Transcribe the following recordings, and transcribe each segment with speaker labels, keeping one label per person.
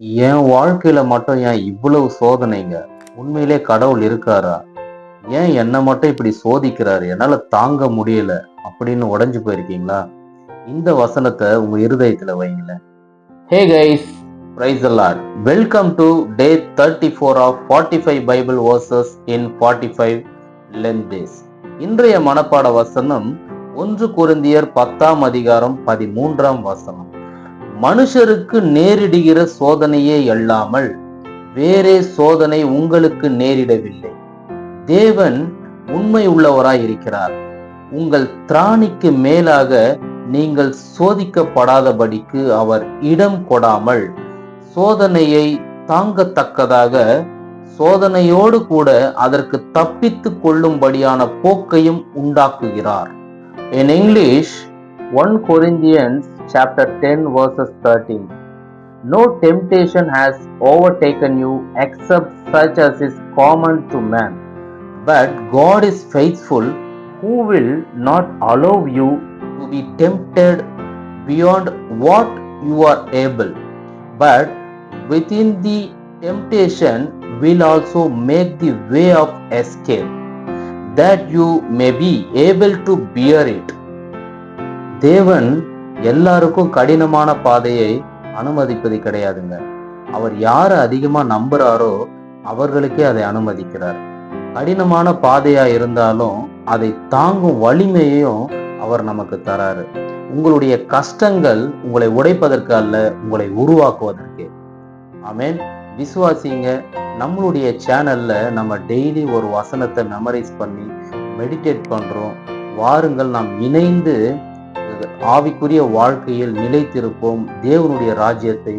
Speaker 1: என் வாழ்க்கையில மட்டும் ஏன் இவ்வளவு சோதனைங்க? உண்மையிலே கடவுள் இருக்காரா? ஏன் என்ன மட்டும் இப்படி சோதிக்கிறாரு? என்னால தாங்க முடியல அப்படின்னு உடைஞ்சு போயிருக்கீங்களா? இந்த வசனத்தை உங்க இருதயத்துல வைங்களேன். Hey guys, praise the Lord. Welcome to day 34 of 45 Bible verses in 45 Lent days. இன்றைய மனப்பாட வசனம் 1 கொரிந்தியர் 10ஆம் அதிகாரம் 13ஆம் வசனம். மனுஷருக்கு நேரிடுகிற சோதனையே அல்லாமல் வேறே சோதனை உங்களுக்கு நேரிடவில்லை. தேவன் உண்மை உள்ளவராய் இருக்கிறார். உங்கள் திராணிக்கு மேலாக நீங்கள் சோதிக்கப்படாதபடிக்கு அவர் இடம் கொடாமல் சோதனையை தாங்கத்தக்கதாக சோதனையோடு கூட அதற்கு தப்பித்து கொள்ளும்படியான போக்கையும் உண்டாக்குகிறார். In English, 1 Corinthians chapter 10 verses 13. No temptation has overtaken you except such as is common to man. But God is faithful, who will not allow you to be tempted beyond what you are able, but within the temptation will also make the way of escape, that you may be able to bear it. தேவன் எல்லாருக்கும் கடினமான பாதையை அனுமதிப்பது கிடையாதுங்க. அவர் யாரை அதிகமா நம்புறாரோ அவர்களுக்கே அதை அனுமதிக்கிறார். கடினமான பாதையா இருந்தாலும் அதை தாங்கும் வலிமையையும் அவர் நமக்கு தராரு. உங்களுடைய கஷ்டங்கள் உங்களை உடைப்பதற்கு அல்ல, உங்களை உருவாக்குவதற்கு. ஆமென். விசுவாசிங்க. நம்மளுடைய சேனல்ல நம்ம டெய்லி ஒரு வசனத்தை மெமரைஸ் பண்ணி மெடிடேட் பண்றோம். வாருங்கள், நாம் இணைந்து ஆவிக்குரிய வாழ்க்கையில் நிலைத்திருப்போம். தேவனுடைய ராஜ்யத்தை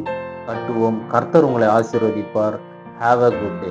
Speaker 1: கட்டுவோம். கர்த்தர் உங்களை ஆசீர்வதிப்பார். Have a good day.